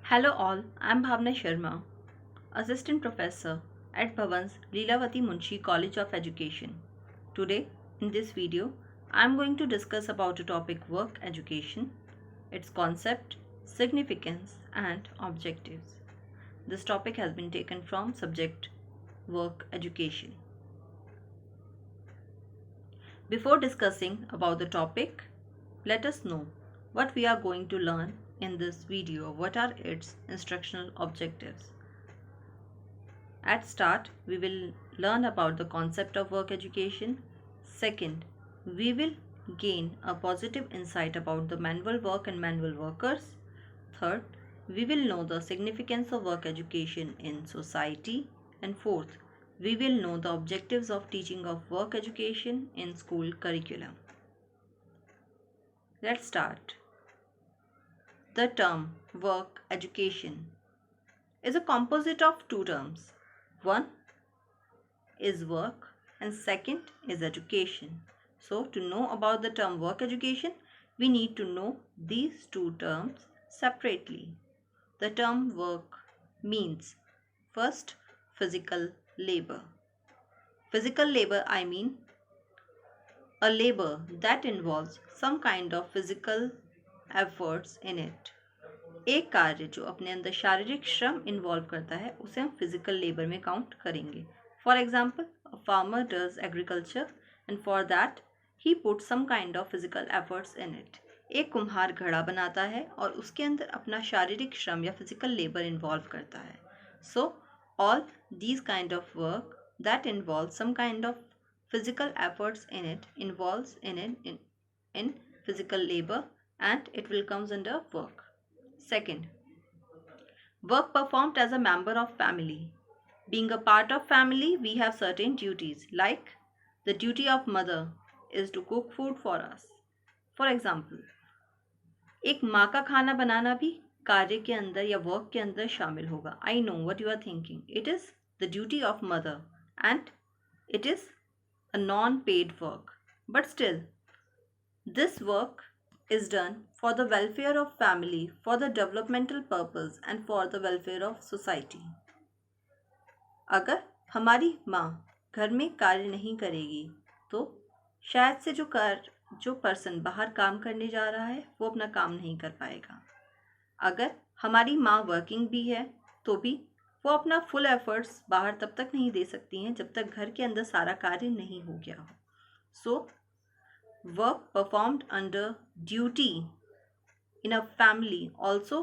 Hello all, I am Bhavna Sharma, Assistant Professor at Bhavan's Leelavati Munshi College of Education. Today, in this video, I am going to discuss about the topic work education, its concept, significance and objectives. This topic has been taken from subject work education. Before discussing about the topic, let us know what we are going to learn in this video. What are its instructional objectives? At start, we will learn about the concept of work education. Second, we will gain a positive insight about the manual work and manual workers. Third, we will know the significance of work education in society. And fourth, we will know the objectives of teaching of work education in school curriculum. Let's start. The term work education is a composite of two terms. One is work and second is education. So to know about the term work education, we need to know these two terms separately. The term work means first physical labor. Physical labor, I mean a labor that involves some kind of physical efforts in it. एक कार्य जो अपने अंदर शारीरिक श्रम involve करता है उसे हम फिजिकल लेबर में काउंट करेंगे. For example, a farmer does agriculture and for that he put some kind of physical efforts in it. एक कुम्हार घड़ा बनाता है और उसके अंदर अपना शारीरिक श्रम या फिजिकल लेबर इन्वॉल्व करता है. So all these kind of work that involve some kind of physical efforts in it involves in physical labor and it will comes under work. Second, work performed as a member of family. Being a part of family, we have certain duties like the duty of mother is to cook food for us. For example, एक माँ का खाना बनाना भी कार्य के अंदर या work के अंदर शामिल होगा. I know what you are thinking. It is the duty of mother and it is a non-paid work. But still, this work is done for the welfare of family, for the developmental purpose and for the welfare of society. अगर हमारी माँ घर में कार्य नहीं करेगी तो शायद से जो पर्सन बाहर काम करने जा रहा है वो अपना काम नहीं कर पाएगा. अगर हमारी माँ वर्किंग भी है तो भी वो अपना फुल एफर्ट्स बाहर तब तक नहीं दे सकती हैं जब तक घर के अंदर सारा कार्य नहीं हो गया हो. सो work performed under duty in a family also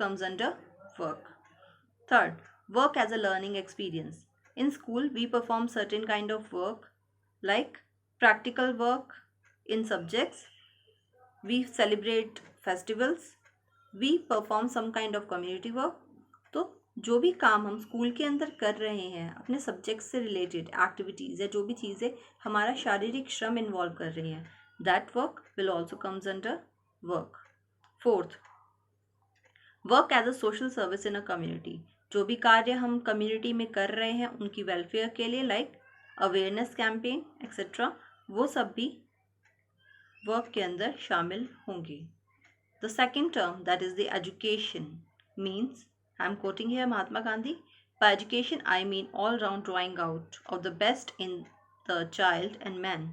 comes under work. Third, work as a learning experience. In school, we perform certain kind of work like practical work in subjects. We celebrate festivals. We perform some kind of community work. तो जो भी काम हम school के अंदर कर रहे हैं अपने सब्जेक्ट से रिलेटेड एक्टिविटीज़ या जो भी चीज़ें हमारा शारीरिक श्रम इन्वॉल्व कर रही हैं, that work will also comes under work. Fourth, work as a social service in a community. जो भी कार्य हम कम्युनिटी में कर रहे हैं उनकी वेलफेयर के लिए लाइक अवेयरनेस कैंपेन एक्सेट्रा, वो सब भी वर्क के अंदर शामिल होंगे. The second term that is the education means, I'm quoting here Mahatma Gandhi. By education, I mean all-round drawing out of the best in the child and man,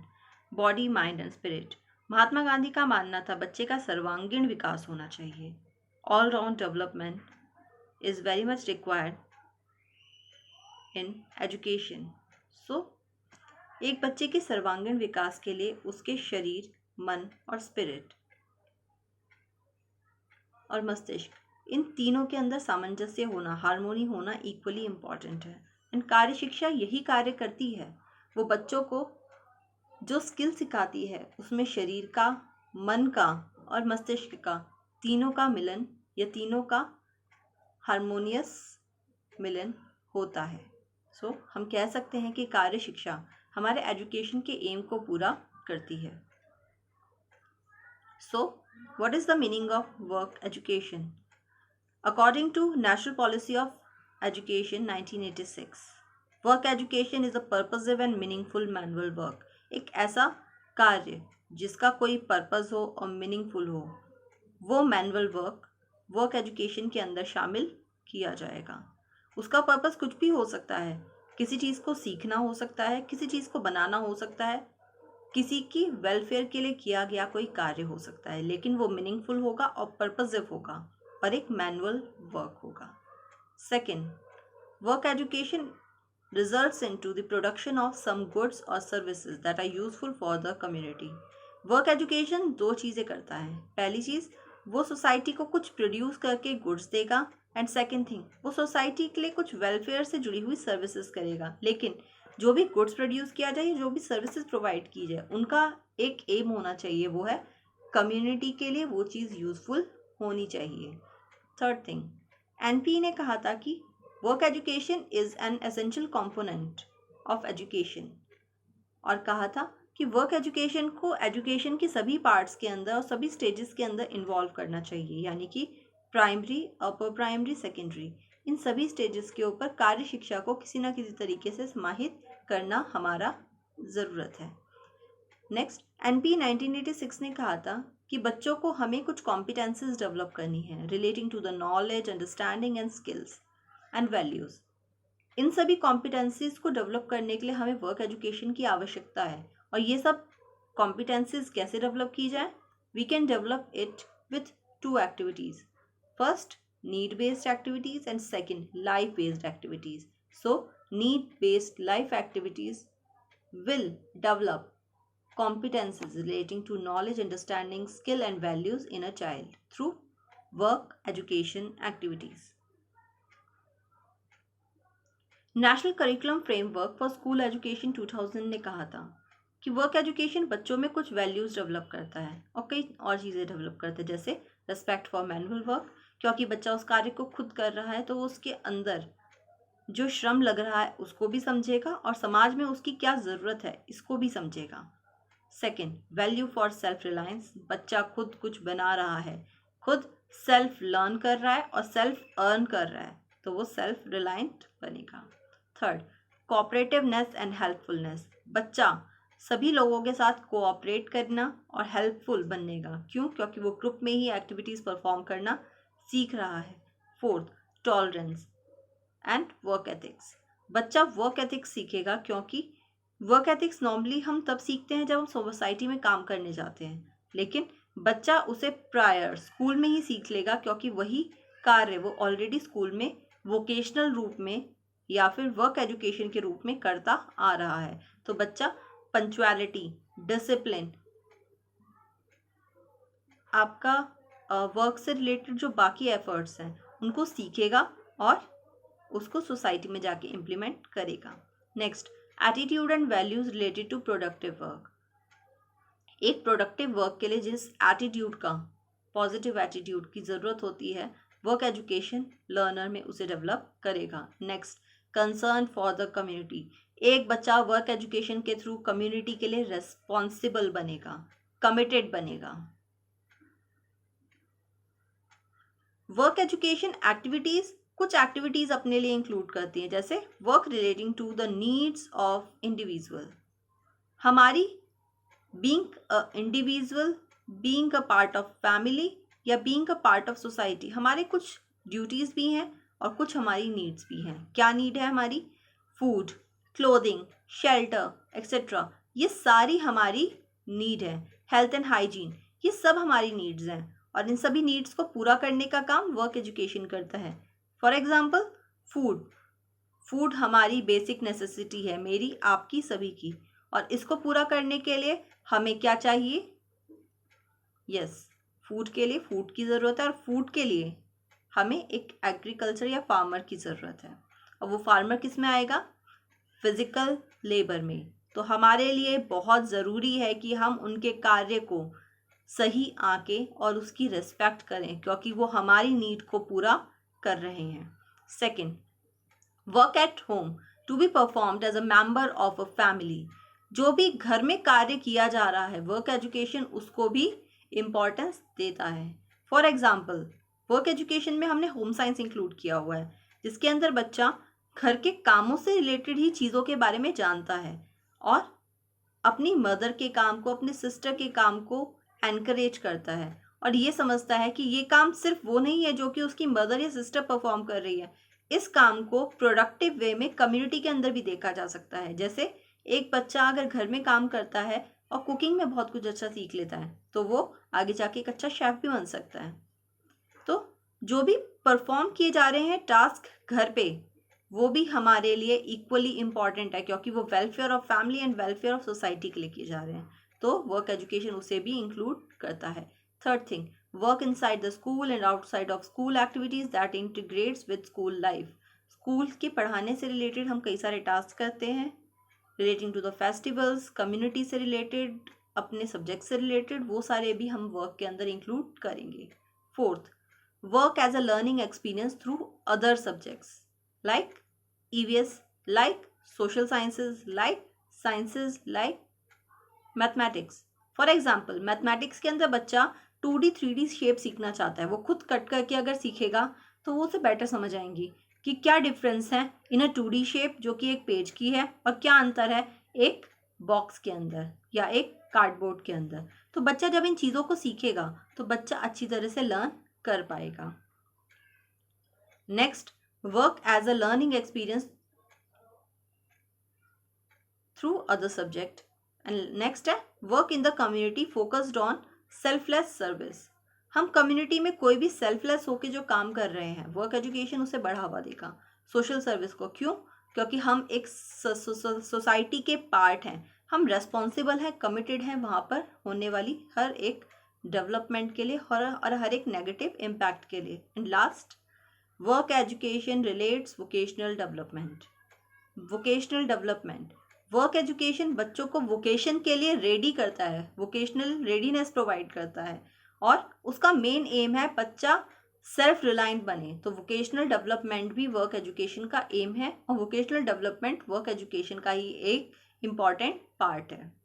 body, mind and spirit. Mahatma Gandhi का मानना था बच्चे का सर्वांगीण विकास होना चाहिए. All round development is very much required in education. So, एक बच्चे के सर्वांगीण विकास के लिए उसके शरीर, मन और स्पिरिट और मस्तिष्क, इन तीनों के अंदर सामंजस्य होना, हार्मोनी होना इक्वली इम्पॉर्टेंट है. एंड कार्य शिक्षा यही कार्य करती है. वो बच्चों को जो स्किल सिखाती है उसमें शरीर का, मन का और मस्तिष्क का तीनों का मिलन या तीनों का हार्मोनियस मिलन होता है. सो हम कह सकते हैं कि कार्य शिक्षा हमारे एजुकेशन के एम को पूरा करती है. So what is the meaning of work education? According to National Policy of Education 1986, work education is a purposive and meaningful manual work. एक ऐसा कार्य जिसका कोई पर्पस हो और मीनिंगफुल हो, वो मैनुअल वर्क वर्क एजुकेशन के अंदर शामिल किया जाएगा। उसका पर्पस कुछ भी हो सकता है, किसी चीज़ को सीखना हो सकता है, किसी चीज़ को बनाना हो सकता है, किसी की वेलफेयर के लिए किया गया कोई कार्य हो सकता है, लेकिन वो मीनिंगफुल होगा और पर्पसिव होगा और एक मैनुअल वर्क होगा। Second, work education results into the production of some goods or services that are useful for the community. Work education दो चीज़ें करता है। पहली चीज़, वो सोसाइटी को कुछ प्रोड्यूस करके गुड्स देगा, एंड सेकेंड थिंग, वो सोसाइटी के लिए कुछ वेलफेयर से जुड़ी हुई सर्विसेज करेगा। लेकिन जो भी गुड्स प्रोड्यूस किया जाए, जो भी सर्विसेज प्रोवाइड की जाए, उनका एक एम होना चाहिए, वो है कम्युनिटी के लिए वो चीज़ यूजफुल होनी चाहिए। थर्ड थिंग, एनपी ने कहा था कि work education is an essential component of education, और कहा था कि वर्क एजुकेशन को एजुकेशन की सभी पार्ट्स के अंदर और सभी स्टेजेस के अंदर इन्वॉल्व करना चाहिए, यानी कि प्राइमरी, अपर प्राइमरी, सेकेंडरी, इन सभी स्टेजेस के ऊपर कार्य शिक्षा को किसी न किसी तरीके से समाहित करना हमारा ज़रूरत है। नेक्स्ट, एनपी 1986 ने कहा था कि बच्चों को हमें कुछ कॉम्पिटेंसीज डेवलप करनी है relating to the knowledge, understanding and skills and values. इन सभी कॉम्पिटेंसीज को डेवलप करने के लिए हमें वर्क एजुकेशन की आवश्यकता है। और ये सब कॉम्पिटेंसीज कैसे डेवलप की जाए? We can develop it with two activities. First, need based activities and second, life based activities. So need based life activities will develop competencies relating to knowledge, understanding, skill and values in a child through work education activities. National curriculum framework for school education 2000 ने कहा था कि work education बच्चों में कुछ values develop करता है और कई और चीज़ें डेवलप करता है, जैसे रेस्पेक्ट फॉर मैनुअल वर्क, क्योंकि बच्चा उस कार्य को खुद कर रहा है तो वो उसके अंदर जो श्रम लग रहा है उसको भी समझेगा और समाज में उसकी क्या ज़रूरत है इसको भी समझेगा। Second, value for self reliance, बच्चा खुद कुछ बना रहा है, खुद सेल्फ लर्न कर रहा है और सेल्फ अर्न कर रहा है, तो वो सेल्फ रिलायंट बनेगा। थर्ड, कोऑपरेटिवनेस एंड हेल्पफुलनेस, बच्चा सभी लोगों के साथ कोऑपरेट करना और हेल्पफुल बनेगा। क्यों? क्योंकि वो ग्रुप में ही एक्टिविटीज़ परफॉर्म करना सीख रहा है। Fourth, tolerance and work ethics, बच्चा वर्क एथिक्स सीखेगा, क्योंकि वर्क एथिक्स नॉर्मली हम तब सीखते हैं जब हम सोसाइटी में काम करने जाते हैं, लेकिन बच्चा उसे प्रायर स्कूल में ही सीख लेगा, क्योंकि वही कार्य वो ऑलरेडी स्कूल में वोकेशनल रूप में या फिर वर्क एजुकेशन के रूप में करता आ रहा है। तो बच्चा पंक्चुअलिटी, डिसिप्लिन, आपका वर्क से रिलेटेड जो बाकी एफर्ट्स हैं उनको सीखेगा और उसको सोसाइटी में जाके इम्प्लीमेंट करेगा। Next, attitude and values related to productive work, एक प्रोडक्टिव वर्क के लिए जिस एटीट्यूड का, पॉजिटिव एटीट्यूड की ज़रूरत होती है, वर्क एजुकेशन लर्नर में उसे डेवलप करेगा। Next, concern for the community, एक बच्चा वर्क एजुकेशन के थ्रू कम्युनिटी के लिए रेस्पॉन्सिबल बनेगा, कमिटेड बनेगा। वर्क एजुकेशन एक्टिविटीज़ कुछ एक्टिविटीज़ अपने लिए इंक्लूड करती हैं, जैसे work relating to the needs of individual, हमारी being a individual, being a part of family या being a part of society, हमारे कुछ ड्यूटीज़ भी हैं और कुछ हमारी नीड्स भी हैं। क्या नीड है हमारी? फूड, क्लोथिंग, शेल्टर एक्सेट्रा, ये सारी हमारी नीड है। हेल्थ एंड हाइजीन, ये सब हमारी नीड्स हैं और इन सभी नीड्स को पूरा करने का काम वर्क एजुकेशन करता है। फॉर एग्जाम्पल, फूड हमारी बेसिक नेसेसिटी है, मेरी, आपकी, सभी की, और इसको पूरा करने के लिए हमें क्या चाहिए? यस, फूड के लिए फूड की ज़रूरत है और फूड के लिए हमें एक एग्रीकल्चर या फार्मर की ज़रूरत है, और वो फार्मर किस में आएगा? फिज़िकल लेबर में। तो हमारे लिए बहुत ज़रूरी है कि हम उनके कार्य को सही आके और उसकी रिस्पेक्ट करें, क्योंकि वो हमारी नीड को पूरा कर रहे हैं। Second, work at home to be performed as a member of a family, जो भी घर में कार्य किया जा रहा है वर्क एजुकेशन उसको भी इम्पॉर्टेंस देता है। फॉर एग्जाम्पल, वर्क एजुकेशन में हमने होम साइंस इंक्लूड किया हुआ है, जिसके अंदर बच्चा घर के कामों से रिलेटेड ही चीज़ों के बारे में जानता है और अपनी मदर के काम को, अपनी सिस्टर के काम को एनकरेज करता है और ये समझता है कि ये काम सिर्फ वो नहीं है जो कि उसकी मदर या सिस्टर परफॉर्म कर रही है, इस काम को प्रोडक्टिव वे में कम्युनिटी के अंदर भी देखा जा सकता है। जैसे एक बच्चा अगर घर में काम करता है और कुकिंग में बहुत कुछ अच्छा सीख लेता है तो वो आगे जाके एक अच्छा शेफ भी बन सकता है। तो जो भी परफॉर्म किए जा रहे हैं टास्क घर पे, वो भी हमारे लिए इक्वली इम्पॉर्टेंट है, क्योंकि वो welfare of family and welfare of society के लिए किए जा रहे हैं। तो वर्क एजुकेशन उसे भी इंक्लूड करता है। Third thing, work inside the school and outside of school activities that integrates with school life. School के पढ़ाने से रिलेटेड हम कई सारे टास्क करते हैं, relating to the festivals, community से रिलेटेड, अपने सब्जेक्ट से रिलेटेड, वो सारे भी हम वर्क के अंदर इंक्लूड करेंगे। Fourth, work as a learning experience through other subjects like EVS, like social sciences, like sciences, like mathematics. For example, mathematics के अंदर बच्चा 2D 3D शेप सीखना चाहता है, वो खुद कट करके अगर सीखेगा तो वो उसे बेटर समझ आएंगी कि क्या डिफरेंस है इन अ 2D शेप जो कि एक पेज की है और क्या अंतर है एक बॉक्स के अंदर या एक कार्डबोर्ड के अंदर। तो बच्चा जब इन चीज़ों को सीखेगा तो बच्चा अच्छी तरह से लर्न कर पाएगा। Next, work as a learning experience through other subject. And next है work in the community focused on selfless service. हम कम्युनिटी में कोई भी सेल्फलेस होकर जो काम कर रहे हैं, वर्क एजुकेशन उसे बढ़ावा देगा, सोशल सर्विस को। क्यों? क्योंकि हम एक सोसाइटी के पार्ट हैं, हम रेस्पॉन्सिबल हैं, कमिटेड हैं वहाँ पर होने वाली हर एक डेवलपमेंट के लिए और हर एक नेगेटिव इम्पैक्ट के लिए। And last, work education relates vocational development. Vocational development, work education बच्चों को वोकेशन के लिए रेडी करता है, वोकेशनल रेडीनेस प्रोवाइड करता है और उसका मेन एम है बच्चा सेल्फ रिलायंट बने। तो वोकेशनल डेवलपमेंट भी वर्क एजुकेशन का एम है और वोकेशनल डेवलपमेंट वर्क एजुकेशन का ही एक इम्पॉर्टेंट पार्ट है।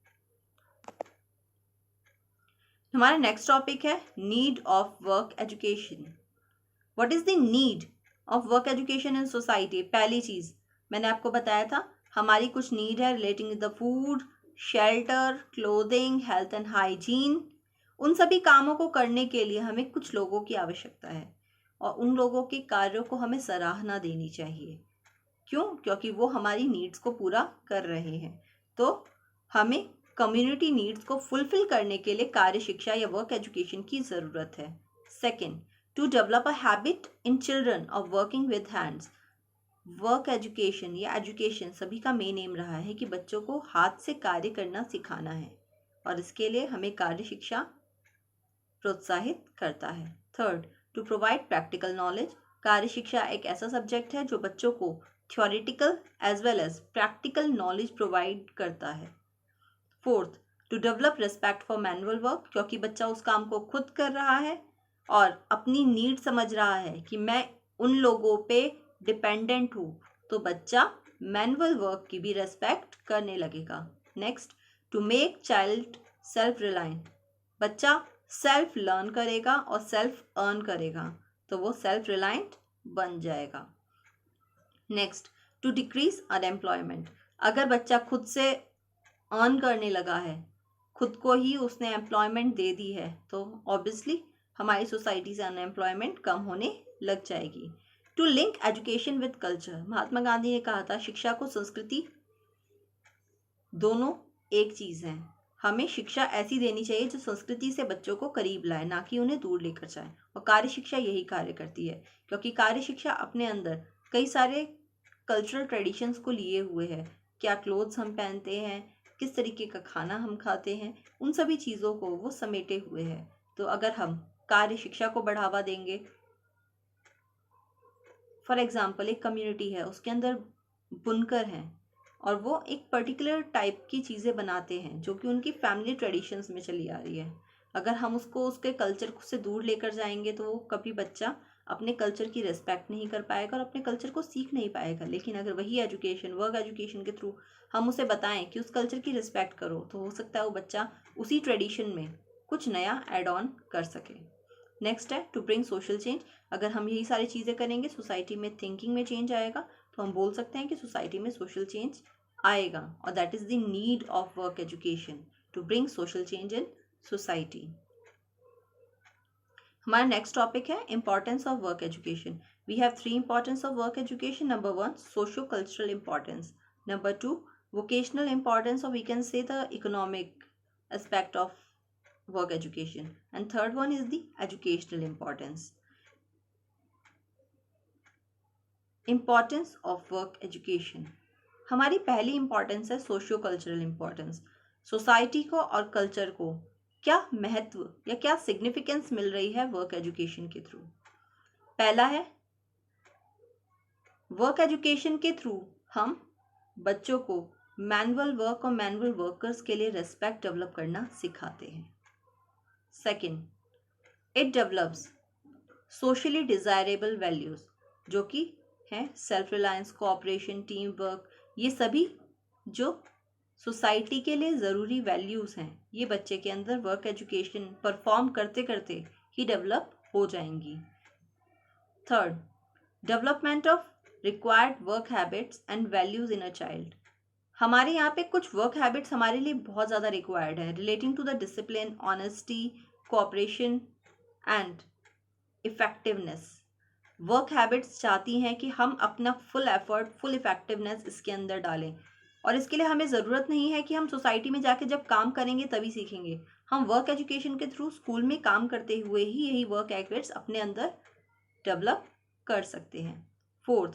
हमारा नेक्स्ट टॉपिक है need of work education. What is the need of work education in society? पहली चीज मैंने आपको बताया था, हमारी कुछ नीड है relating the food, shelter, clothing, health and hygiene. उन सभी कामों को करने के लिए हमें कुछ लोगों की आवश्यकता है और उन लोगों के कार्यों को हमें सराहना देनी चाहिए। क्यों? क्योंकि वो हमारी नीड्स को पूरा कर रहे हैं। तो हमें कम्युनिटी नीड्स को फुलफिल करने के लिए कार्य शिक्षा या वर्क एजुकेशन की ज़रूरत है। Second, to develop a habit in children of working with hands. Work education या एजुकेशन सभी का मेन एम रहा है कि बच्चों को हाथ से कार्य करना सिखाना है और इसके लिए हमें कार्य शिक्षा प्रोत्साहित करता है। Third, to provide practical knowledge. कार्य शिक्षा एक ऐसा सब्जेक्ट है जो बच्चों को theoretical as well as practical knowledge provide करता है। Fourth, to develop respect for manual work, क्योंकि बच्चा उस काम को खुद कर रहा है और अपनी नीड समझ रहा है कि मैं उन लोगों पे डिपेंडेंट हूँ, तो बच्चा मैनुअल वर्क की भी रेस्पेक्ट करने लगेगा। Next, to make child self reliant. बच्चा सेल्फ लर्न करेगा और सेल्फ अर्न करेगा तो वो सेल्फ रिलायंट बन जाएगा। Next, to decrease unemployment. अगर बच्चा खुद से अर्न करने लगा है, खुद को ही उसने एम्प्लॉयमेंट दे दी है, तो ऑब्वियसली हमारी सोसाइटी से अनएम्प्लॉयमेंट कम होने लग जाएगी। To link education with culture. Mahatma Gandhi ने कहा था शिक्षा को संस्कृति दोनों एक चीज़ है। हमें शिक्षा ऐसी देनी चाहिए जो संस्कृति से बच्चों को करीब लाए, ना कि उन्हें दूर लेकर जाए। और कार्य शिक्षा यही कार्य करती है, क्योंकि कार्य शिक्षा अपने अंदर कई सारे कल्चरल ट्रेडिशंस को लिए हुए है। क्या क्लोथ्स हम पहनते हैं, किस तरीके का खाना हम खाते हैं, उन सभी चीज़ों को वो समेटे हुए है। तो अगर हम कार्य शिक्षा को बढ़ावा देंगे, फॉर एग्जाम्पल एक कम्युनिटी है, उसके अंदर बुनकर हैं और वो एक पर्टिकुलर टाइप की चीज़ें बनाते हैं जो कि उनकी फैमिली ट्रेडिशंस में चली आ रही है। अगर हम उसको उसके कल्चर से दूर लेकर जाएंगे तो वो कभी बच्चा अपने कल्चर की रिस्पेक्ट नहीं कर पाएगा और अपने कल्चर को सीख नहीं पाएगा। लेकिन अगर वही एजुकेशन वर्क एजुकेशन के थ्रू हम उसे बताएं कि उस कल्चर की रिस्पेक्ट करो, तो हो सकता है वो बच्चा उसी ट्रेडिशन में कुछ नया एड ऑन कर सके। नेक्स्ट है टू ब्रिंग सोशल चेंज। अगर हम यही सारी चीज़ें करेंगे, सोसाइटी में थिंकिंग में चेंज आएगा, तो हम बोल सकते हैं कि सोसाइटी में सोशल चेंज आएगा। और that is the need of work education, to bring social change in society. हमारा नेक्स्ट टॉपिक है importance of work education. We have 3 importance of work education. Number 1 socio cultural importance. Number 2 vocational importance, or we can say the economic aspect of work education, and third one is the educational importance. Importance of work education. हमारी पहली importance है socio cultural importance. Society को और culture को क्या महत्व या क्या सिग्निफिकेंस मिल रही है वर्क एजुकेशन के थ्रू. पहला है वर्क एजुकेशन के थ्रू हम बच्चों को मैनुअल वर्क और मैनुअल वर्कर्स के लिए रेस्पेक्ट डेवलप करना सिखाते हैं. Second, it develops socially desirable values, जो कि हैं self reliance, cooperation, team work. ये सभी जो सोसाइटी के लिए ज़रूरी वैल्यूज़ हैं, ये बच्चे के अंदर वर्क एजुकेशन परफॉर्म करते करते ही डेवलप हो जाएंगी. Third, development of required work habits and values in a child. हमारे यहाँ पे कुछ वर्क हैबिट्स हमारे लिए बहुत ज़्यादा रिक्वायर्ड है, relating to the discipline, honesty, cooperation and effectiveness. Work habits चाहती हैं कि हम अपना फुल एफर्ट, फुल इफेक्टिवनेस इसके अंदर डालें, और इसके लिए हमें ज़रूरत नहीं है कि हम सोसाइटी में जाके जब काम करेंगे तभी सीखेंगे. हम वर्क एजुकेशन के थ्रू स्कूल में काम करते हुए ही यही वर्क हैबिट्स अपने अंदर डेवलप कर सकते हैं. Fourth,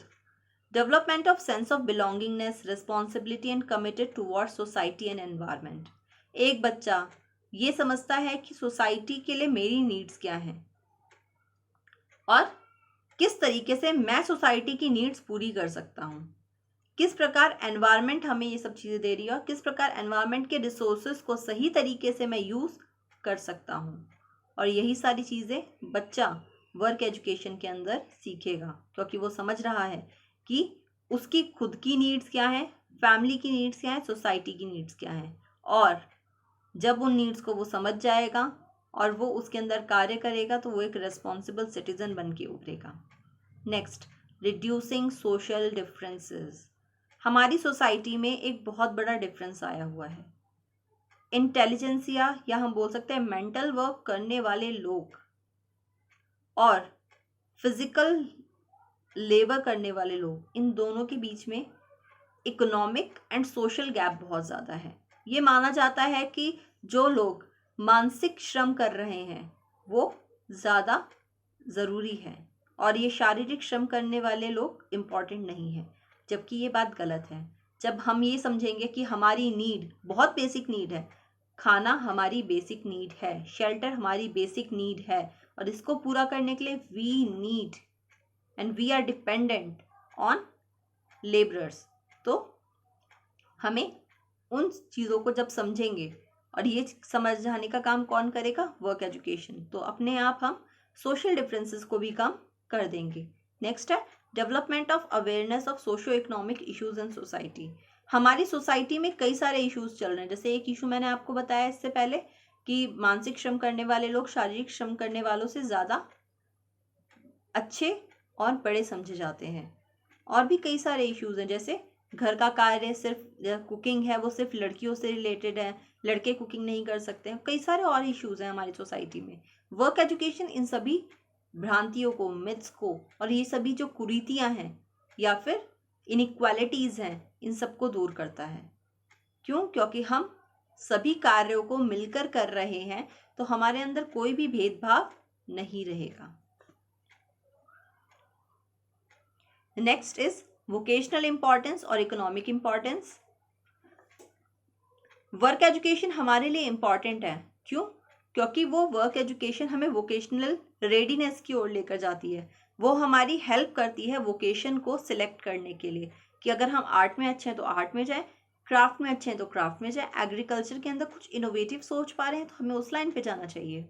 development of sense of belongingness, responsibility and committed towards society and environment. एक बच्चा ये समझता है कि सोसाइटी के लिए मेरी नीड्स क्या हैं और किस तरीके से मैं सोसाइटी की नीड्स पूरी कर सकता हूँ, किस प्रकार एनवायरनमेंट हमें ये सब चीज़ें दे रही है और किस प्रकार एनवायरनमेंट के रिसोर्सेज को सही तरीके से मैं यूज़ कर सकता हूँ. और यही सारी चीज़ें बच्चा वर्क एजुकेशन के अंदर सीखेगा, क्योंकि वो समझ रहा है कि उसकी खुद की नीड्स क्या हैं, फैमिली की नीड्स क्या हैं, सोसाइटी की नीड्स क्या हैं. और जब उन नीड्स को वो समझ जाएगा और वो उसके अंदर कार्य करेगा तो वो एक रिस्पॉन्सिबल सिटीजन बन के उभरेगा. Next, reducing social differences. हमारी सोसाइटी में एक बहुत बड़ा डिफरेंस आया हुआ है. इंटेलिजेंसिया या हम बोल सकते हैं मेंटल वर्क करने वाले लोग और फिजिकल लेबर करने वाले लोग, इन दोनों के बीच में इकोनॉमिक एंड सोशल गैप बहुत ज़्यादा है. ये माना जाता है कि जो लोग मानसिक श्रम कर रहे हैं वो ज़्यादा ज़रूरी है और ये शारीरिक श्रम करने वाले लोग इम्पॉर्टेंट नहीं है, जबकि ये बात गलत है. जब हम ये समझेंगे कि हमारी नीड बहुत बेसिक नीड है, खाना हमारी बेसिक नीड है, शेल्टर हमारी बेसिक नीड है, और इसको पूरा करने के लिए we need and we are dependent on labourers. तो हमें उन चीज़ों को जब समझेंगे, और ये समझाने का काम कौन करेगा, वर्क एजुकेशन, तो अपने आप हम सोशल डिफरेंसेस को भी कम कर देंगे. नेक्स्ट है development of awareness of socio economic issues in society. हमारी सोसाइटी में कई सारे इश्यूज चल रहे हैं. जैसे एक इशू मैंने आपको बताया इससे पहले कि मानसिक श्रम करने वाले लोग शारीरिक श्रम करने वालों से ज़्यादा अच्छे और बड़े समझे जाते हैं. और भी कई सारे इश्यूज हैं, जैसे घर का कार्य सिर्फ कुकिंग है वो सिर्फ लड़कियों से रिलेटेड है, लड़के कुकिंग नहीं कर सकते हैं. कई सारे और इश्यूज हैं हमारी सोसाइटी में. वर्क एजुकेशन इन सभी भ्रांतियों को, मिथ्स को, और ये सभी जो कुरीतियाँ हैं या फिर इनइक्वालिटीज़ हैं, इन सबको दूर करता है. क्यों? क्योंकि हम सभी कार्यों को मिलकर कर रहे हैं, तो हमारे अंदर कोई भी भेदभाव नहीं रहेगा. नेक्स्ट इज वोकेशनल इंपॉर्टेंस और इकोनॉमिक इंपॉर्टेंस. वर्क एजुकेशन हमारे लिए इम्पॉर्टेंट है. क्यों? क्योंकि वो वर्क एजुकेशन हमें वोकेशनल रेडीनेस की ओर लेकर जाती है. वो हमारी हेल्प करती है वोकेशन को सिलेक्ट करने के लिए, कि अगर हम आर्ट में अच्छे हैं तो आर्ट में जाएं, क्राफ्ट में अच्छे हैं तो क्राफ्ट में जाएं, एग्रीकल्चर के अंदर कुछ इनोवेटिव सोच पा रहे हैं तो हमें उस लाइन पे जाना चाहिए.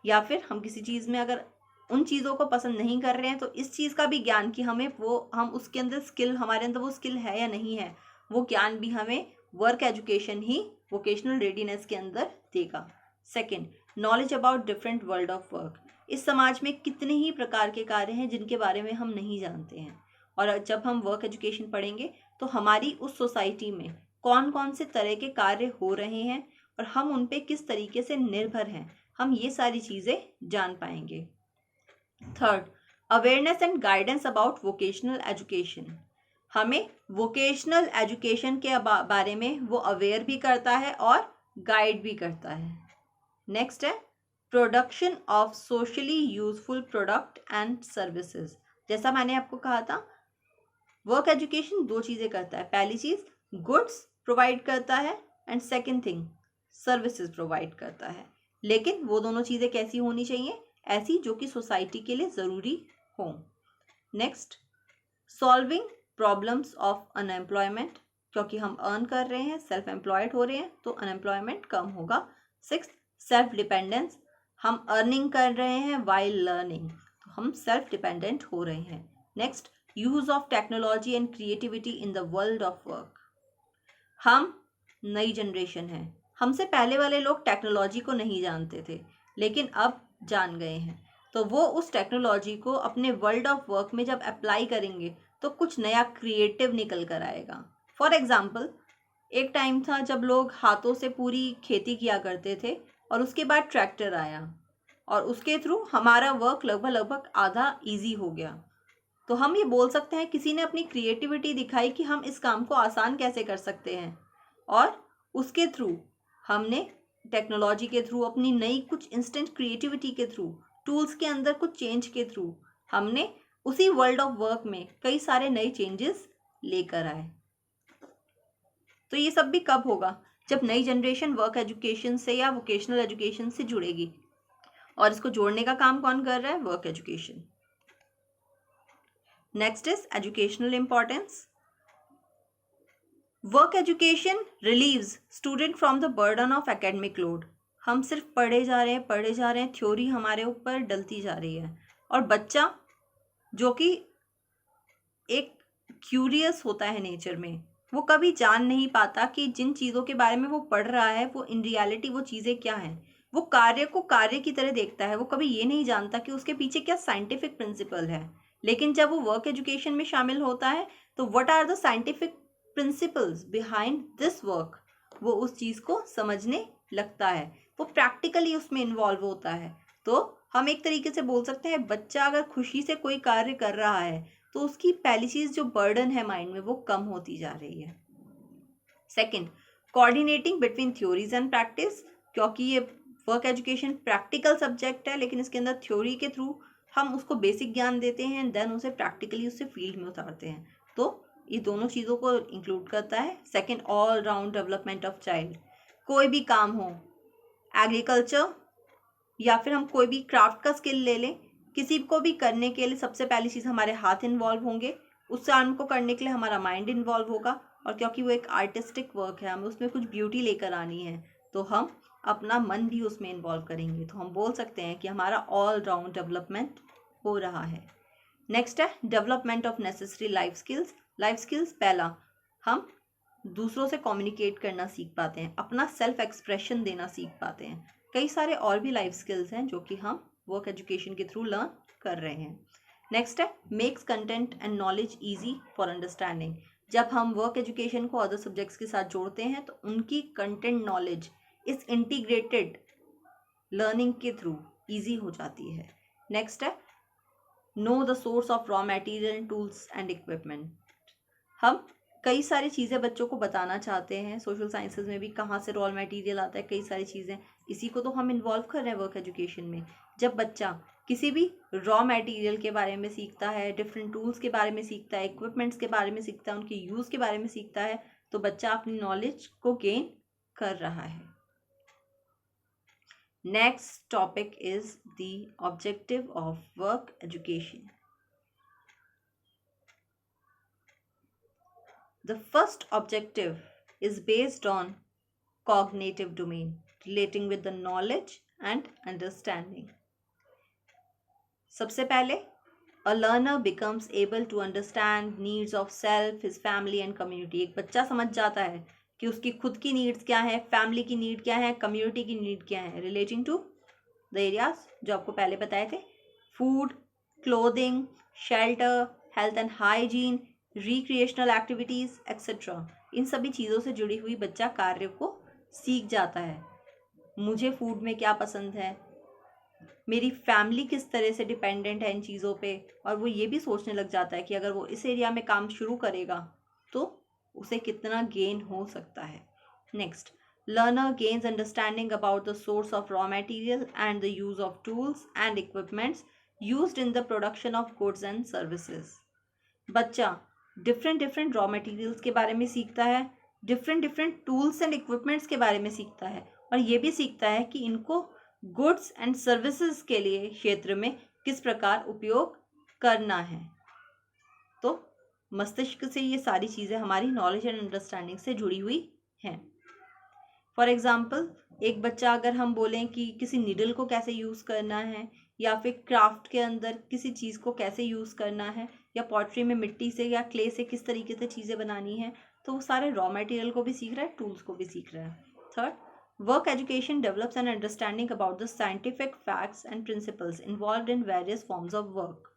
या फिर हम किसी चीज़ में अगर उन चीज़ों को पसंद नहीं कर रहे हैं तो इस चीज़ का भी ज्ञान कि हम उसके अंदर स्किल, हमारे अंदर वो स्किल है या नहीं है, वो ज्ञान भी हमें वर्क एजुकेशन ही वोकेशनल रेडीनेस के अंदर देगा. Second, knowledge about different world of work. इस समाज में कितने ही प्रकार के कार्य हैं जिनके बारे में हम नहीं जानते हैं, और जब हम वर्क एजुकेशन पढ़ेंगे तो हमारी उस सोसाइटी में कौन कौन से तरह के कार्य हो रहे हैं और हम उन पे किस तरीके से निर्भर हैं, हम ये सारी चीज़ें जान पाएंगे। Third, awareness and guidance about vocational education. हमें वोकेशनल एजुकेशन के बारे में वो अवेयर भी करता है और गाइड भी करता है। नेक्स्ट है production of socially useful product and services. जैसा मैंने आपको कहा था, वर्क एजुकेशन दो चीज़ें करता है। पहली चीज़ गुड्स प्रोवाइड करता है and second thing services provide करता है। लेकिन वो दोनों चीज़ें कैसी होनी चाहिए? ऐसी जो कि सोसाइटी के लिए ज़रूरी हो। Next, solving problems of unemployment, क्योंकि हम अर्न कर रहे हैं, सेल्फ एम्प्लॉयड हो रहे हैं तो अनएम्प्लॉयमेंट कम होगा। सिक्स, सेल्फ डिपेंडेंस, हम अर्निंग कर रहे हैं वाइल लर्निंग तो हम सेल्फ डिपेंडेंट हो रहे हैं। Next, use of technology and creativity in the world of work. हम नई जनरेशन है, हमसे पहले वाले लोग टेक्नोलॉजी को नहीं जानते थे लेकिन अब जान गए हैं, तो वो उस टेक्नोलॉजी को अपने वर्ल्ड ऑफ वर्क में जब अप्लाई करेंगे तो कुछ नया क्रिएटिव निकल कर आएगा। फॉर एग्जाम्पल, एक टाइम था जब लोग हाथों से पूरी खेती किया करते थे और उसके बाद ट्रैक्टर आया और उसके थ्रू हमारा वर्क लगभग आधा ईजी हो गया। तो हम ये बोल सकते हैं किसी ने अपनी क्रिएटिविटी दिखाई कि हम इस काम को आसान कैसे कर सकते हैं और उसके थ्रू हमने टेक्नोलॉजी के थ्रू अपनी नई कुछ इंस्टेंट क्रिएटिविटी के थ्रू टूल्स के अंदर कुछ चेंज के थ्रू हमने उसी वर्ल्ड ऑफ वर्क में कई सारे नए चेंजेस लेकर आए। तो ये सब भी कब होगा? जब नई जनरेशन वर्क एजुकेशन से या वोकेशनल एजुकेशन से जुड़ेगी। और इसको जोड़ने का काम कौन कर रहा है? Work education. Next is educational importance. Work education relieves student from the burden of academic load. हम सिर्फ पढ़े जा रहे हैं, थ्योरी हमारे ऊपर डलती जा रही है और बच्चा जो कि एक क्यूरियस होता है नेचर में, वो कभी जान नहीं पाता कि जिन चीज़ों के बारे में वो पढ़ रहा है वो इन रियलिटी वो चीज़ें क्या हैं। वो कार्य को कार्य की तरह देखता है, वो कभी ये नहीं जानता कि उसके पीछे क्या साइंटिफिक प्रिंसिपल है। लेकिन जब वो वर्क एजुकेशन में शामिल होता है तो what are the scientific principles behind this work, वो उस चीज़ को समझने लगता है, वो प्रैक्टिकली उसमें इन्वॉल्व होता है। तो हम एक तरीके से बोल सकते हैं बच्चा अगर खुशी से कोई कार्य कर रहा है तो उसकी पहली चीज़ जो बर्डन है माइंड में वो कम होती जा रही है। Second, coordinating between theories and practice, क्योंकि ये वर्क एजुकेशन प्रैक्टिकल सब्जेक्ट है लेकिन इसके अंदर थ्योरी के थ्रू हम उसको बेसिक ज्ञान देते हैं एंड देन उसे प्रैक्टिकली उससे फील्ड में उतारते हैं। तो ये दोनों चीज़ों को इंक्लूड करता है। Second, all round development of child. कोई भी काम हो, एग्रीकल्चर या फिर हम कोई भी क्राफ्ट का स्किल ले लें, किसी को भी करने के लिए सबसे पहली चीज़ हमारे हाथ इन्वॉल्व होंगे, उस काम को करने के लिए हमारा माइंड इन्वॉल्व होगा और क्योंकि वो एक आर्टिस्टिक वर्क है, हमें उसमें कुछ ब्यूटी लेकर आनी है तो हम अपना मन भी उसमें इन्वॉल्व करेंगे। तो हम बोल सकते हैं कि हमारा ऑल राउंड डेवलपमेंट हो रहा है। नेक्स्ट है development of necessary life skills. Life skills, पहला हम दूसरों से कम्युनिकेट करना सीख पाते हैं, अपना सेल्फ एक्सप्रेशन देना सीख पाते हैं। कई सारे और भी लाइफ स्किल्स हैं जो कि हम वर्क एजुकेशन के थ्रू लर्न कर रहे हैं। नेक्स्ट है makes content and knowledge easy for understanding. जब हम वर्क एजुकेशन को अदर सब्जेक्ट्स के साथ जोड़ते हैं तो उनकी कंटेंट नॉलेज इस इंटीग्रेटेड लर्निंग के थ्रू ईजी हो जाती है। नेक्स्ट है know the source of raw material tools and equipment. हम कई सारी चीज़ें बच्चों को बताना चाहते हैं, सोशल साइंसेज में भी कहाँ से रॉ मटेरियल आता है, कई सारी चीज़ें, इसी को तो हम इन्वॉल्व कर रहे हैं वर्क एजुकेशन में। जब बच्चा किसी भी रॉ मटेरियल के बारे में सीखता है, डिफरेंट टूल्स के बारे में सीखता है, इक्विपमेंट्स के बारे में सीखता है, उनके यूज़ के बारे में सीखता है, तो बच्चा अपनी नॉलेज को गेन कर रहा है। Next topic is the objective of work education. The first objective is based on cognitive domain relating with the knowledge and understanding. सबसे पहले a learner becomes able to understand needs of self, his family and community. एक बच्चा समझ जाता है कि उसकी खुद की नीड्स क्या है, फैमिली की नीड क्या है, कम्युनिटी की नीड क्या है, रिलेटिंग टू द एरियाज जो आपको पहले बताए थे, food, clothing, shelter, health and hygiene, recreational activities etcetera. इन सभी चीज़ों से जुड़ी हुई बच्चा कार्य को सीख जाता है। मुझे फूड में क्या पसंद है, मेरी फैमिली किस तरह से डिपेंडेंट है इन चीज़ों पे, और वो ये भी सोचने लग जाता है कि अगर वो इस एरिया में काम शुरू करेगा तो उसे कितना गेन हो सकता है। Next, learner gains understanding about the source of raw material and the use of tools and equipments used in the production of goods and services. बच्चा डिफरेंट डिफरेंट रॉ मटेरियल्स के बारे में सीखता है, different different tools and equipments के बारे में सीखता है, और ये भी सीखता है कि इनको गुड्स एंड सर्विसेज के लिए क्षेत्र में किस प्रकार उपयोग करना है। तो मस्तिष्क से ये सारी चीज़ें हमारी नॉलेज एंड अंडरस्टैंडिंग से जुड़ी हुई हैं। फॉर एग्जाम्पल, एक बच्चा अगर हम बोलें कि किसी नीडल को कैसे यूज़ करना है, या फिर क्राफ्ट के अंदर किसी चीज़ को कैसे यूज़ करना है, या पॉटरी में मिट्टी से या क्ले से किस तरीके से चीज़ें बनानी है, तो वो सारे रॉ मटेरियल को भी सीख रहा है, टूल्स को भी सीख रहा है। Third, work education develops an understanding about the scientific facts and principles involved in various forms of work.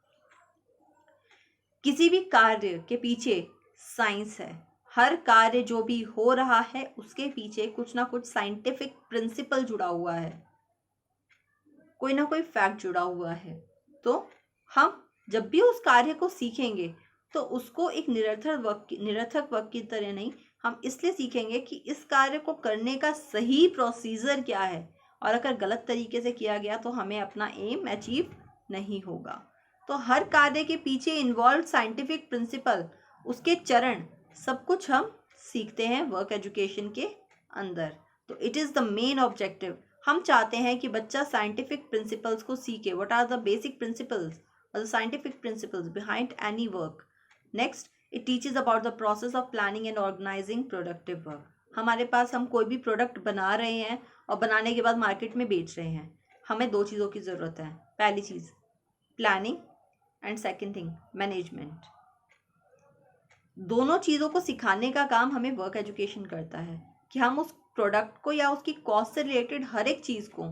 किसी भी कार्य के पीछे साइंस है। हर कार्य जो भी हो रहा है उसके पीछे कुछ ना कुछ साइंटिफिक प्रिंसिपल जुड़ा हुआ है, कोई ना कोई फैक्ट जुड़ा हुआ है। तो हम जब भी उस कार्य को सीखेंगे तो उसको एक निरर्थक वर्क की तरह नहीं, हम इसलिए सीखेंगे कि इस कार्य को करने का सही प्रोसीजर क्या है, और अगर गलत तरीके से किया गया तो हमें अपना एम अचीव नहीं होगा। तो हर कार्य के पीछे इन्वॉल्व साइंटिफिक प्रिंसिपल, उसके चरण, सब कुछ हम सीखते हैं वर्क एजुकेशन के अंदर। तो it is the main objective. हम चाहते हैं कि बच्चा साइंटिफिक प्रिंसिपल्स को सीखे। What are the basic principles और the scientific principles behind any work. Next, it teaches about the process of planning and organising productive work. हमारे पास हम कोई भी प्रोडक्ट बना रहे हैं और बनाने के बाद मार्केट में बेच रहे हैं, हमें दो चीज़ों की ज़रूरत है। पहली चीज़ planning and second thing management. दोनों चीज़ों को सिखाने का काम हमें वर्क एजुकेशन करता है कि हम उस प्रोडक्ट को या उसकी कॉस्ट से रिलेटेड हर एक चीज़ को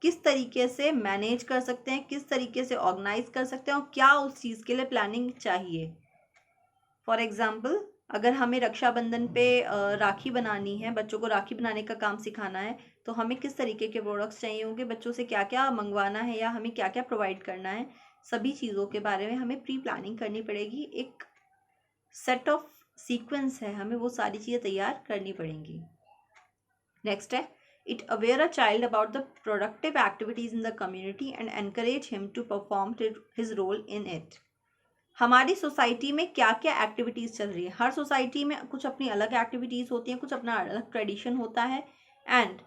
किस तरीके से मैनेज कर सकते हैं, किस तरीके से ऑर्गेनाइज कर सकते हैं, और क्या उस चीज़ के लिए प्लानिंग चाहिए। फॉर एग्जाम्पल, अगर हमें रक्षाबंधन पे राखी बनानी है, बच्चों को राखी बनाने का काम सिखाना है, तो हमें किस तरीके के प्रोडक्ट्स चाहिए होंगे, बच्चों से क्या क्या मंगवाना है या हमें क्या क्या प्रोवाइड करना है, सभी चीज़ों के बारे में हमें प्री प्लानिंग करनी पड़ेगी। एक सेट ऑफ सीक्वेंस है, हमें वो सारी चीज़ें तैयार करनी पड़ेंगी। नेक्स्ट है, it aware a child about the productive activities in the community and encourage him to perform his role in it. हमारी सोसाइटी में क्या क्या एक्टिविटीज़ चल रही है। हर सोसाइटी में कुछ अपनी अलग एक्टिविटीज़ होती हैं, कुछ अपना अलग ट्रेडिशन होता है, एंड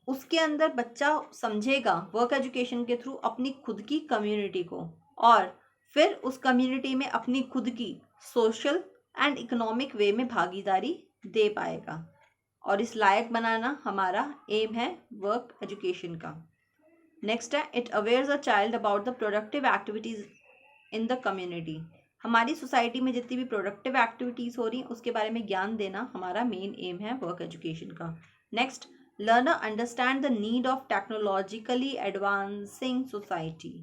उसके अंदर बच्चा समझेगा वर्क एजुकेशन के थ्रू अपनी खुद की कम्युनिटी को, और फिर उस कम्युनिटी में अपनी खुद की सोशल एंड इकोनॉमिक वे में भागीदारी दे पाएगा, और इस लायक बनाना हमारा एम है वर्क एजुकेशन का। नेक्स्ट है, it awares a child about the productive activities in the community. हमारी सोसाइटी में जितनी भी प्रोडक्टिव एक्टिविटीज़ हो रही हैं उसके बारे में ज्ञान देना हमारा मेन एम है वर्क एजुकेशन का। Next, learner understand the need of technologically advancing society.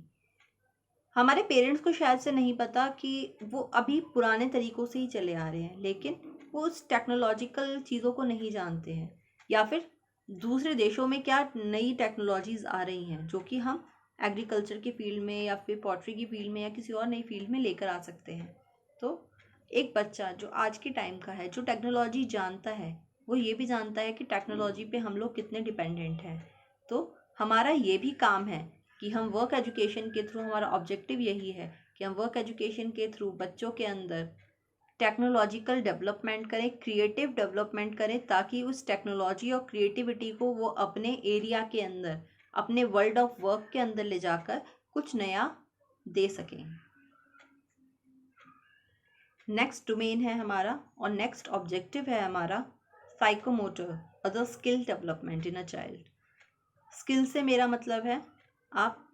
हमारे पेरेंट्स को शायद से नहीं पता कि वो अभी पुराने तरीक़ों से ही चले आ रहे हैं, लेकिन वो उस टेक्नोलॉजिकल चीज़ों को नहीं जानते हैं, या फिर दूसरे देशों में क्या नई टेक्नोलॉजीज़ आ रही हैं जो कि हम एग्रीकल्चर की फील्ड में या फिर पॉटरी की फील्ड में या किसी और नई फील्ड में लेकर आ सकते हैं। तो एक बच्चा जो आज के टाइम का है, जो टेक्नोलॉजी जानता है, वो ये भी जानता है कि टेक्नोलॉजी पे हम लोग कितने डिपेंडेंट हैं। तो हमारा ये भी काम है कि हम वर्क एजुकेशन के थ्रू, हमारा ऑब्जेक्टिव यही है कि हम वर्क एजुकेशन के थ्रू बच्चों के अंदर टेक्नोलॉजिकल डेवलपमेंट करें, क्रिएटिव डेवलपमेंट करें, ताकि उस टेक्नोलॉजी और क्रिएटिविटी को वो अपने एरिया के अंदर, अपने वर्ल्ड ऑफ वर्क के अंदर ले जाकर कुछ नया दे सकें। नेक्स्ट डोमेन है हमारा और नेक्स्ट ऑब्जेक्टिव है हमारा psychomotor other skill development in a child. Skill से मेरा मतलब है आप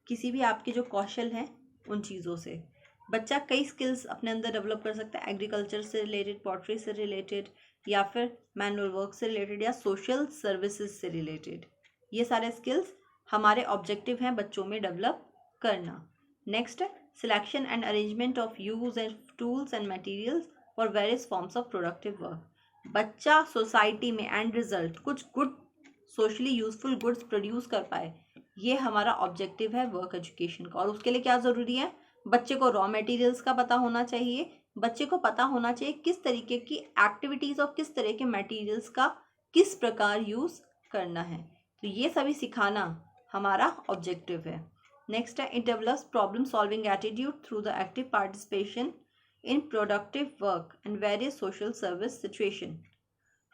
किसी भी आपके जो कौशल हैं उन चीज़ों से बच्चा कई स्किल्स अपने अंदर डेवलप कर सकता है। एग्रीकल्चर से रिलेटेड, पॉटरी से रिलेटेड, या फिर मैनुअल वर्क से रिलेटेड, या सोशल सर्विसेज से रिलेटेड। ये सारे स्किल्स हमारे ऑब्जेक्टिव हैं बच्चों में डेवलप करना। नेक्स्ट है selection and arrangement of use and tools and materials for various forms of productive work. बच्चा सोसाइटी में एंड रिजल्ट कुछ good socially useful goods produce कर पाए, ये हमारा ऑब्जेक्टिव है वर्क एजुकेशन का। और उसके लिए क्या ज़रूरी है, बच्चे को रॉ मटेरियल्स का पता होना चाहिए, बच्चे को पता होना चाहिए किस तरीके की एक्टिविटीज़ और किस तरह के मटेरियल्स का किस प्रकार यूज़ करना है। तो ये सभी सिखाना हमारा ऑब्जेक्टिव है। नेक्स्ट है, it develops problem solving attitude through the active participation in productive work and various social service situation.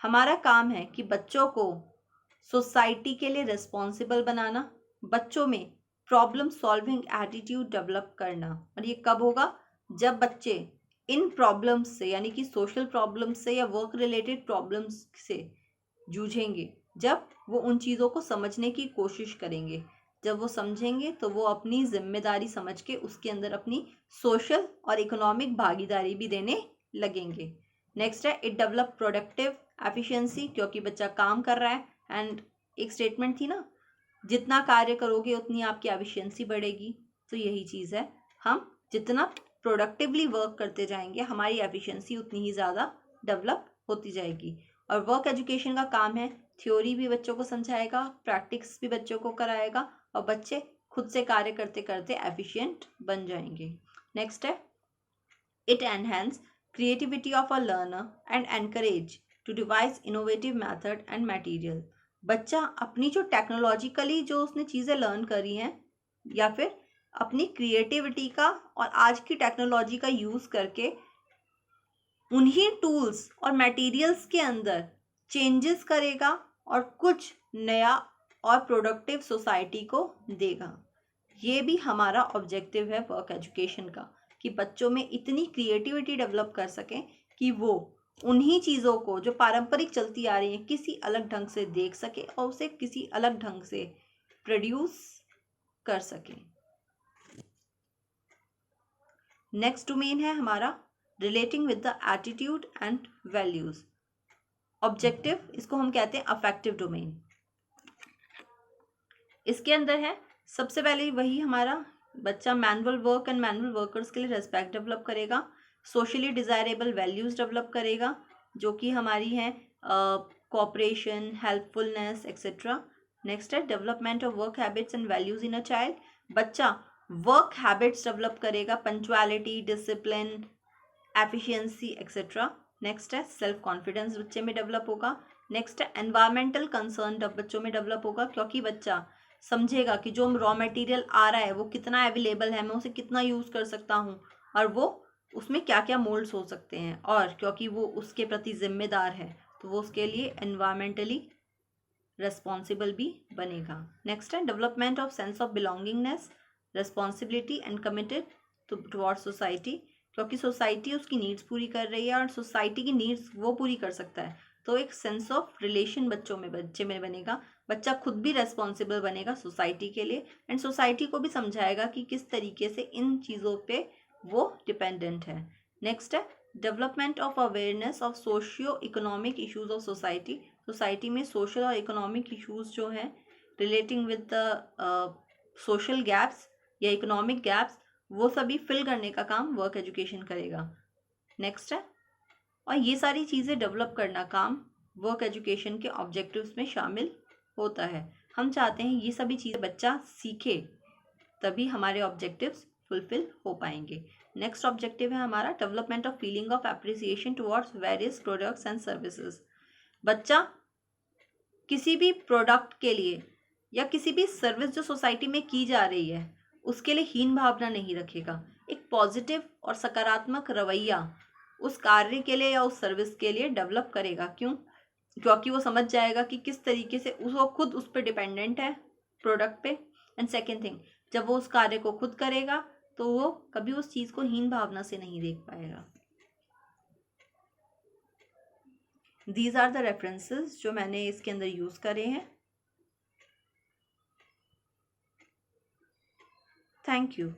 हमारा काम है कि बच्चों को सोसाइटी के लिए रिस्पॉन्सिबल बनाना, बच्चों में प्रॉब्लम सॉल्विंग एटीट्यूड डेवलप करना। और ये कब होगा, जब बच्चे इन प्रॉब्लम्स से यानी कि सोशल प्रॉब्लम्स से या वर्क रिलेटेड प्रॉब्लम्स से जूझेंगे, जब वो उन चीज़ों को समझने की कोशिश करेंगे। जब वो समझेंगे तो वो अपनी जिम्मेदारी समझ के उसके अंदर अपनी सोशल और इकोनॉमिक भागीदारी भी देने लगेंगे। नेक्स्ट है, इट डेवलप प्रोडक्टिव एफिशिएंसी, क्योंकि बच्चा काम कर रहा है एंड एक स्टेटमेंट थी ना, जितना कार्य करोगे उतनी आपकी एफिशिएंसी बढ़ेगी। तो यही चीज़ है, हम जितना प्रोडक्टिवली वर्क करते जाएंगे हमारी एफिशिएंसी उतनी ही ज़्यादा डेवलप होती जाएगी। और वर्क एजुकेशन का काम है थ्योरी भी बच्चों को समझाएगा, प्रैक्टिस भी बच्चों को कराएगा और बच्चे खुद से कार्य करते करते एफिशिएंट बन जाएंगे। नेक्स्ट है, it enhance creativity of a learner and encourage to devise innovative method and material। बच्चा अपनी जो टेक्नोलॉजिकली जो उसने चीज़ें लर्न करी हैं या फिर अपनी क्रिएटिविटी का और आज की टेक्नोलॉजी का यूज़ करके उन्हीं टूल्स और मटेरियल्स के अंदर चेंजेस करेगा और कुछ नया और प्रोडक्टिव सोसाइटी को देगा। ये भी हमारा ऑब्जेक्टिव है वर्क एजुकेशन का, कि बच्चों में इतनी क्रिएटिविटी डेवलप कर सकें कि वो उन्हीं चीज़ों को जो पारंपरिक चलती आ रही हैं किसी अलग ढंग से देख सके और उसे किसी अलग ढंग से प्रोड्यूस कर सकें। नेक्स्ट डोमेन है हमारा relating with the attitude and values. Objective इसको हम कहते हैं अफेक्टिव डोमेन। इसके अंदर है सबसे पहले वही हमारा बच्चा manual work and manual workers के लिए रेस्पेक्ट डेवलप करेगा, सोशली डिज़ायरेबल वैल्यूज़ डेवलप करेगा जो कि हमारी हैं कोऑपरेशन, हेल्पफुलनेस एक्सेट्रा। नेक्स्ट है development of work habits and values in a child. बच्चा वर्क हैबिट्स डेवलप करेगा, punctuality, discipline, efficiency etcetera. Next है सेल्फ कॉन्फिडेंस बच्चे में डेवलप होगा। नेक्स्ट है एनवायरमेंटल कंसर्न बच्चों में डेवलप होगा, क्योंकि बच्चा समझेगा कि जो रॉ मटेरियल आ रहा है वो कितना अवेलेबल है, मैं उसे कितना यूज़ कर सकता हूँ और वो उसमें क्या क्या मोल्ड्स हो सकते हैं, और क्योंकि वो उसके प्रति जिम्मेदार है तो वो उसके लिए एनवायरमेंटली रेस्पॉन्सिबल भी बनेगा। नेक्स्ट है development of sense of belongingness, responsibility and committed towards society, क्योंकि सोसाइटी उसकी नीड्स पूरी कर रही है और सोसाइटी की नीड्स वो पूरी कर सकता है, तो एक सेंस ऑफ रिलेशन बच्चे में बनेगा। बच्चा खुद भी रेस्पॉन्सिबल बनेगा सोसाइटी के लिए एंड सोसाइटी को भी समझाएगा कि किस तरीके से इन चीज़ों पे वो डिपेंडेंट है। नेक्स्ट है development of awareness of socio economic issues of society. Society में सोशल और इकोनॉमिक इश्यूज जो हैं relating with the social gaps या इकोनॉमिक गैप्स, वो सभी फिल करने का काम वर्क एजुकेशन करेगा। नेक्स्ट है, और ये सारी चीज़ें डेवलप करना काम वर्क एजुकेशन के ऑब्जेक्टिव्स में शामिल होता है। हम चाहते हैं ये सभी चीज़ें बच्चा सीखे, तभी हमारे ऑब्जेक्टिव्स फुलफिल हो पाएंगे। नेक्स्ट ऑब्जेक्टिव है हमारा development of feeling of appreciation towards various products and services. बच्चा किसी भी प्रोडक्ट के लिए या किसी भी सर्विस जो सोसाइटी में की जा रही है उसके लिए हीन भावना नहीं रखेगा, एक पॉजिटिव और सकारात्मक रवैया उस कार्य के लिए या उस सर्विस के लिए डेवलप करेगा। क्यों? क्योंकि वो समझ जाएगा कि किस तरीके से वो खुद उस पर डिपेंडेंट है प्रोडक्ट पे। एंड सेकेंड थिंग, जब वो उस कार्य को खुद करेगा तो वो कभी उस चीज़ को हीन भावना से नहीं देख पाएगा। दीज आर द रेफरेंसेस जो मैंने इसके अंदर यूज़ करे हैं। Thank you.